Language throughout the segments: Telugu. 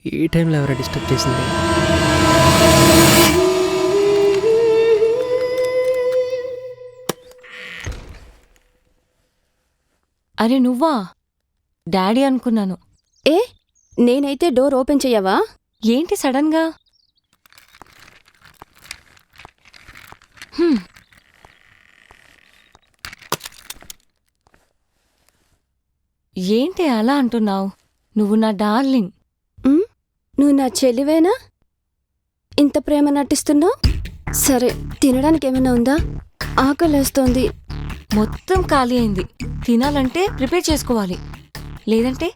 ఈ టైంలో ఎవరైనా డిస్టర్బ్ చేసింది? అరే నువ్వా? డాడీ అనుకున్నాను. ఏ నేనైతే డోర్ ఓపెన్ చెయ్యవా? ఏంటి సడన్గా? ఏంటి అలా అంటున్నావు? నువ్వు నా డార్లింగ్. నువ్వు నా చెల్లివేనా? ఇంత ప్రేమ నటిస్తున్నావు? సరే, తినడానికి ఏమైనా ఉందా? ఆకలేస్తోంది. మొత్తం ఖాళీ అయింది. తినాలంటే ప్రిపేర్ చేసుకోవాలి, లేదంటే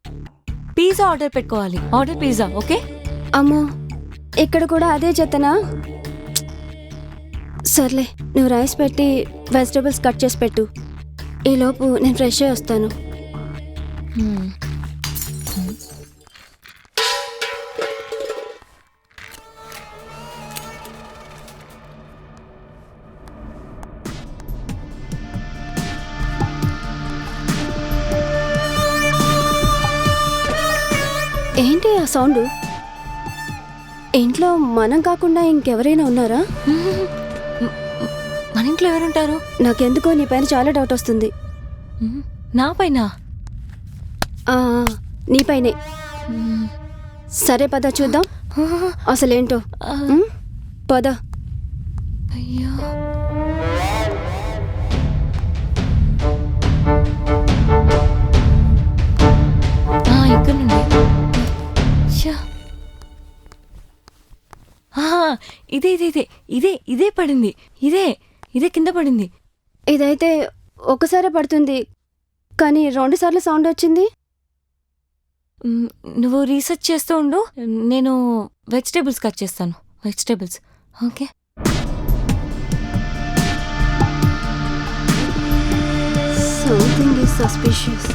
పిజ్జా ఆర్డర్ పెట్టుకోవాలి. Order pizza, okay? అమ్మో, ఇక్కడ కూడా అదే చెత్తనా? సర్లే, నువ్వు రైస్ పెట్టి వెజిటబుల్స్ కట్ చేసి పెట్టు. ఈలోపు నేను ఫ్రెష్ అయ్యి వస్తాను. ఏంటి ఆ సౌండ్? ఇంట్లో మనం కాకుండా ఇంకెవరైనా ఉన్నారా? మన ఇంట్లో ఎవరుంటారు? నాకెందుకో నీ పైన చాలా డౌట్ వస్తుంది. నా పైన? నీపైనే. సరే పద చూద్దాం అసలేంటో. పద. అయ్యో, ఇక్కడ నుండి ఇదే ఇదే ఇదే ఇదే ఇదే పడింది. ఇదే ఇదే కింద పడింది. ఇదైతే ఒకసారి పడుతుంది, కానీ 2 సార్లు సౌండ్ వచ్చింది. నువ్వు రీసెర్చ్ చేస్తూ ఉండు, నేను వెజిటేబుల్స్ కట్ చేస్తాను. Vegetables, okay? Something is suspicious.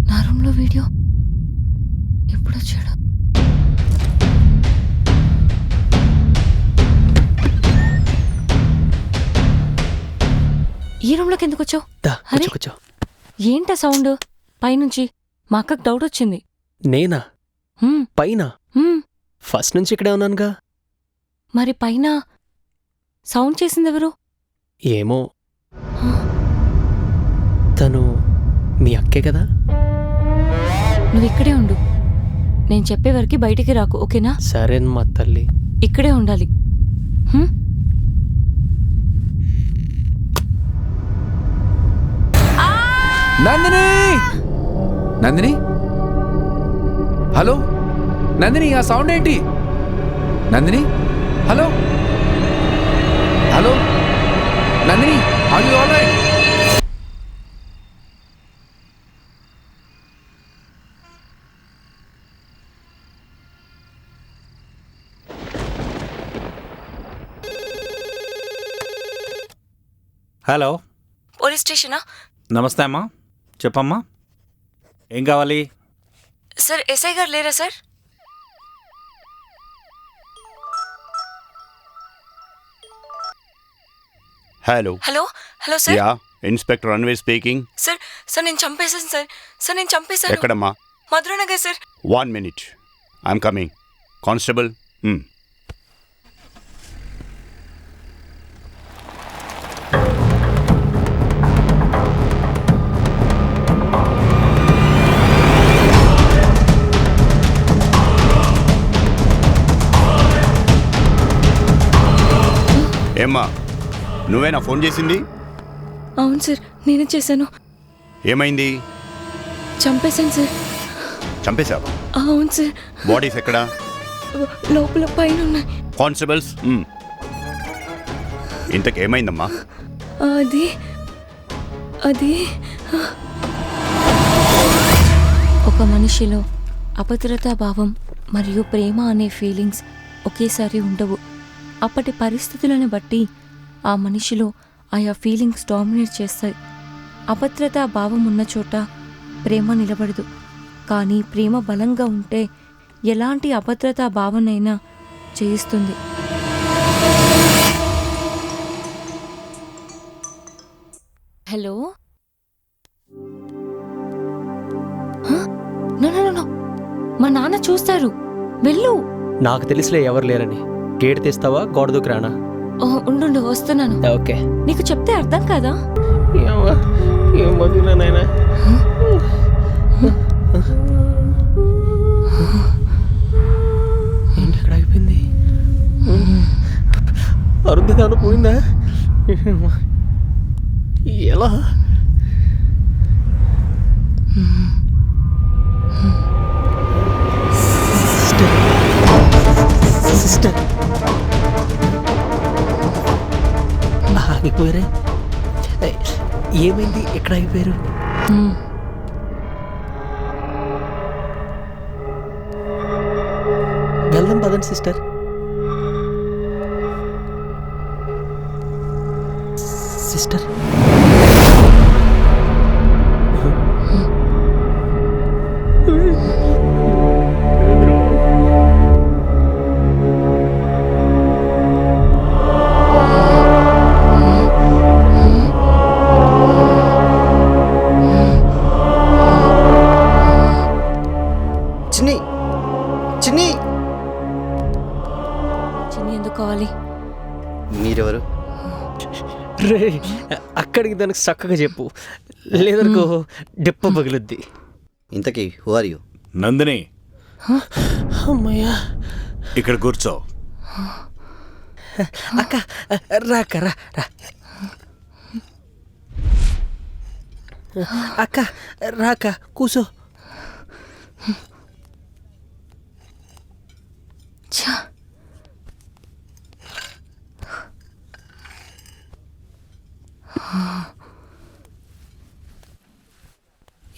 నా రూమ్లో వీడియో ఎప్పుడు వచ్చాడు? ఈ రూమ్లోకి ఎందుకు వచ్చావు? ఏంటా సౌండ్ పైనుంచి? మా అక్కకు డౌట్ వచ్చింది. నేనా? పైన? ఫస్ట్ నుంచి ఇక్కడే ఉన్నానుగా. మరి పైన సౌండ్ చేసింది ఎవరు? ఏమో. తను మీ అక్కే కదా? నువ్వు ఇక్కడే ఉండు, నేను చెప్పే వరకు బయటికి రాకు, ఓకేనా? సరేనమ్మా తల్లి. ఇక్కడే ఉండాలి. నందిని! నందిని, హలో నందిని, ఆ సౌండ్ ఏంటి? Nandini, hello hello Nandini, are you all right? Hello, police స్టేషనా? నమస్తే అమ్మా, చెప్పమ్మా, ఏం కావాలి? సార్, ఎస్ఐ గారు లేరా sir? Hello hello hello sir. Yeah, inspector Ranveer speaking. Sir sir నేను చంపేశాను సార్. సార్ నేను చంపేశాను. ఎక్కడమ్మా? Madhuranagar sir. 1 minute, I'm coming. Constable. ఏమ్మా, నువ్వేనా ఫోన్ చేసింది? అవును సార్, నేనే చేశాను. ఏమైంది? చంపేశాను సార్. చంపేశావా? అవును సార్. బాడీస్ ఎక్కడా? లోపల పైన ఉన్నాయి. కానిస్టేబుల్స్, ఇంతకేమైందమ్మా? అది ఒక మనిషిలో అభద్రతా భావం మరియు ప్రేమ అనే ఫీలింగ్స్ ఒకేసారి ఉండవు. అప్పటి పరిస్థితులను బట్టి ఆ మనిషిలో ఆయా ఫీలింగ్స్ డామినేట్ చేస్తాయి. అభద్రతా భావం ఉన్న చోట ప్రేమ నిలబడదు. కానీ ప్రేమ బలంగా ఉంటే ఎలాంటి అభద్రతా భావనైనా జయిస్తుంది. హలో, నో, మా నాన్న చూస్తారు. వెళ్ళు. నాకు తెలిసిలే ఎవరు లేరని. గేట్ తీస్తావా, గోడ దూకురానా? ఉండు, వస్తున్నాను. ఓకే. నీకు చెప్తే అర్థం కాదా? ఏం బతుకున్నానైనా. ఏంటి ఎక్కడ అయిపోయింది? అరుంధతి పోయిందా? ఎలా? సిస్టర్ ఆగిపోయారే? ఏమైంది? ఎక్కడ ఆగిపోయారు? వెళ్దాం పదండి సిస్టర్. సిస్టర్ చిన్ని ఎందుకు కావాలి? మీరెవరు? రే, అక్కడికి దానికి చక్కగా చెప్పు, లేదనుకో డిప్ప పగిలిద్ది. ఇంతకీ హూ ఆర్ యూ? నందిని, అమ్మయ్యా. ఇక్కడ కూర్చో. అక్క రాక రా. అక్క రాక కూసో.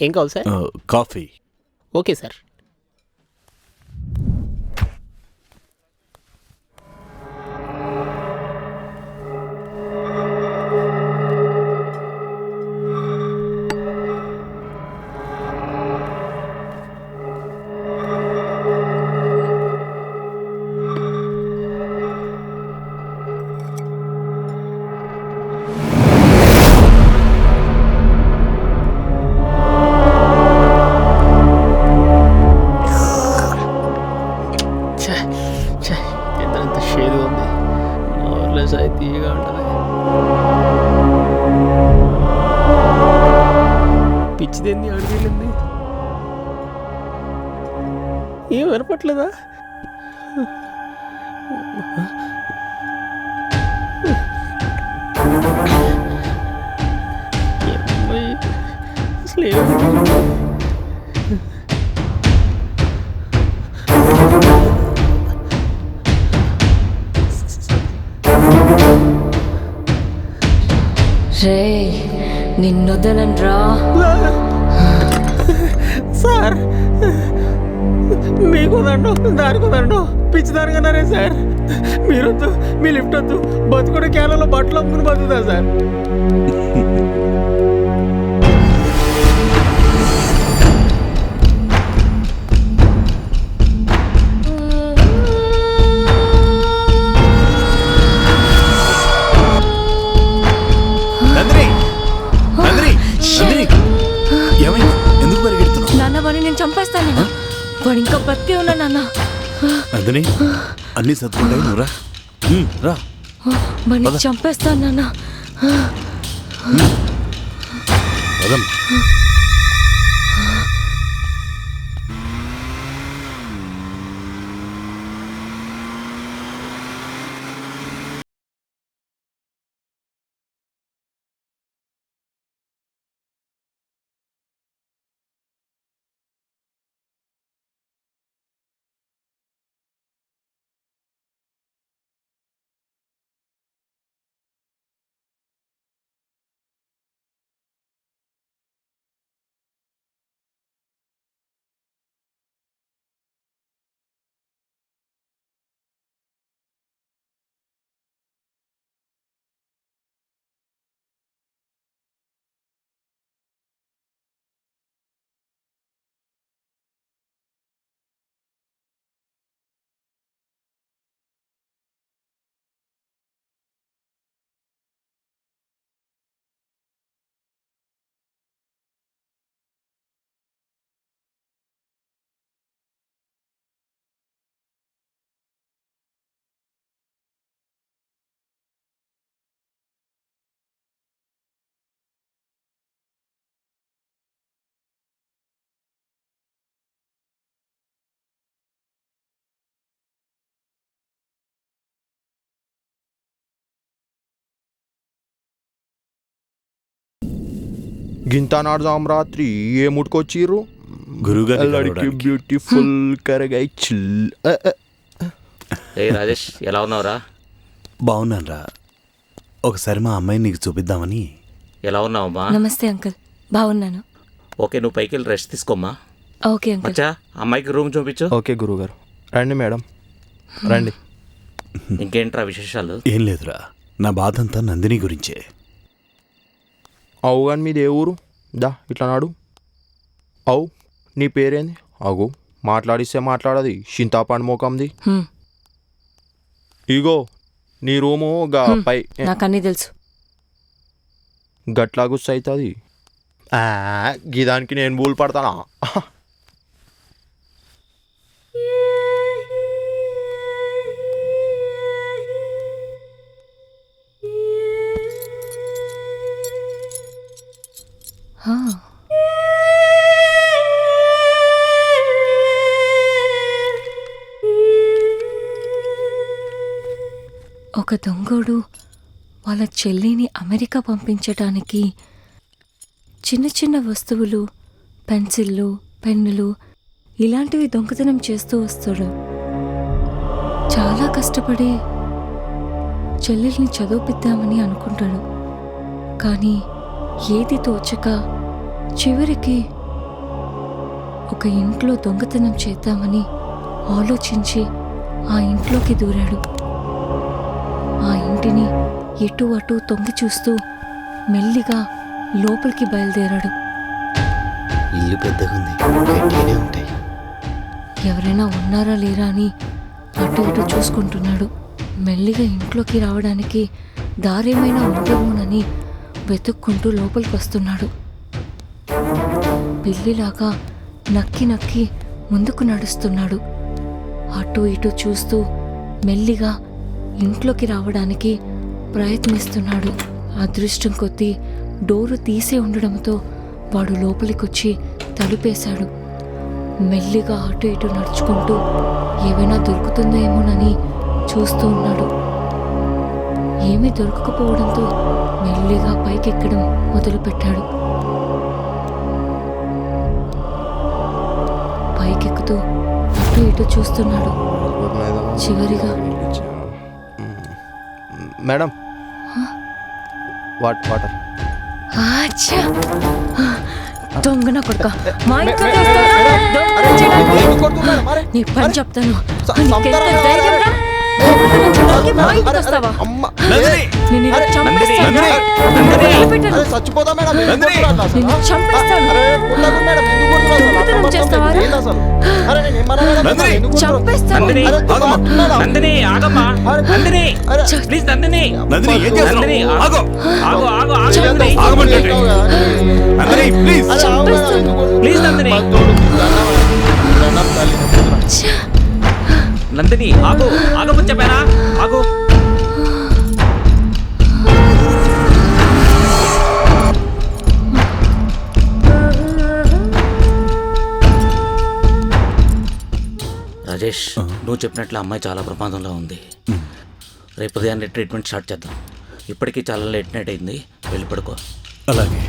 ఏం కావాలి సార్? కాఫీ. Okay sir. ఎంత షేదు ఉంది. నోర్లెస్ అయితే తీయగా ఉంటుంది. పిచ్చిదేంది అడిగింది. ఏం వినపట్లేదా? అసలు రే, నిన్నొదలనరా. సార్, మీకు దండం, దానికి దండం. పిచ్చిదానికన్నారే సార్. మీరొద్దు, మీ లిఫ్ట్ వద్దు. బతుకుడు కేరళలో బట్టలు అమ్ముకుని బతుకుతా సార్. ఎందుకు పరిగెడుతున్నావు? నాన్న, వాడిని నేను చంపేస్తాను. వాడు ఇంకా బతికే ఉన్నా నాన్న. నందిని, అన్ని సర్దుకుంటాయి, నువ్వు రా. వాడిని చంపేస్తాను నాన్న. గింత నాడుదాం రాత్రి ఏ ముట్టుకొచ్చిర్రు గురువుగారిని అల్లడికి కలవడానికి. బ్యూటిఫుల్ కరగై చిల్ ఏ రాజేష్ ఎలా ఉన్నావురా? బాగున్నాను రా. ఒకసారి మా అమ్మాయిని నీకు చూపిద్దామని. ఎలా ఉన్నావమ్మా? నమస్తే అంకుల్, బాగున్నాను. ఓకే, నువ్వు పైకి వెళ్ళి రెస్ట్ తీసుకోమ్మా. Okay uncle. మచ్చా, అమ్మాయికి రూమ్ చూపించు. ఓకే గురుగారు. రండి మేడం రండి. ఇంకేంట్రా విశేషాలు? ఏం లేదురా, నా బాధ అంతా నందిని గురించే. అవు కానీ మీది ఏ ఊరు? దా ఇట్లా నాడు. అవు నీ పేరేంది? అగు మాట్లాడిస్తే మాట్లాడది చింతాపండు మోకంది. హ్మ్, ఇగో నీ రూము గా పై నాకు అన్నీ తెలుసు. గట్లా గుస్స అవుతుంది. గీదానికి నేను బూలు పడతానా? హా. ఒక దొంగోడు వాళ్ళ చెల్లిని అమెరికా పంపించటానికి చిన్న చిన్న వస్తువులు, పెన్సిళ్ళు, పెన్నులు ఇలాంటివి దొంగతనం చేస్తూ వస్తాడు. చాలా కష్టపడి చెల్లెల్ని చదివిద్దామని అనుకుంటాడు. కానీ ఏది తోచక చివరికి ఒక ఇంట్లో దొంగతనం చేద్దామని ఆలోచించి ఆ ఇంట్లోకి దూరాడు. ఆ ఇంటిని ఇటు అటు తొంగి చూస్తూ మెల్లిగా లోపలికి బయలుదేరాడు. ఇల్లు పెద్దగా ఉంది, గట్టిగానే ఉంటాయి. ఎవరైనా ఉన్నారా లేరా అని అటు ఇటు చూసుకుంటున్నాడు. మెల్లిగా ఇంట్లోకి రావడానికి దారేమైనా ఉందేమోనని వెతుక్కుంటూ లోపలికి వస్తున్నాడు. పిల్లిలాగా నక్కి నక్కి ముందుకు నడుస్తున్నాడు. అటు ఇటు చూస్తూ మెల్లిగా ఇంట్లోకి రావడానికి ప్రయత్నిస్తున్నాడు. అదృష్టం కొద్దీ డోరు తీసే ఉండడంతో వాడు లోపలికొచ్చి తలుపేశాడు. మెల్లిగా అటు ఇటు నడుచుకుంటూ ఏమైనా దొరుకుతుందేమోనని చూస్తూ ఉన్నాడు. ఏమీ దొరకకపోవడంతో మెల్లిగా పైకెక్కడం మొదలుపెట్టాడు. పైకెక్కుతూ అటు ఇటు చూస్తున్నాడు. చివరిగా మేడం వాటర్. ఆచ్చా! దొంగన కొడుక మా ఇంట్లోకి వస్తావా? దొంగతనం చేయడానికి? నీ పని చెప్తాను. నీకెంత ధైర్యం రా? దొంగతనం చేయడానికి మా ఇంటికి వస్తావా? నిన్ను ఇలా చంపేస్తాను. వదిలిపెట్టను. చచ్చిపోతా మేడం. నిన్ను చంపేస్తాను. దొంగతనం చేస్తావా రా? చంపేస్తాను. నందిని ఆగమ్మా. నందిని ప్లీజ్, నందిని. నందిని ఏం చేస్తున్నావు? నందిని ఆగు. ఆగు ఆగు ఆగు నందిని. ఆగమంటుంటే. నందిని ప్లీజ్. చంపేస్తాను. ప్లీజ్ నందిని. నందిని ఆగు. ఆగమని చెప్పానా? ఆగు. రాజేష్, నువ్వు చెప్పినట్లు అమ్మాయి చాలా ప్రమాదంలో ఉంది. రేపు ఉదయాన్నే ట్రీట్మెంట్ స్టార్ట్ చేద్దాం. ఇప్పటికీ చాలా లేట్ నైట్ అయింది, వెళ్ళి పడుకో. అలాగే.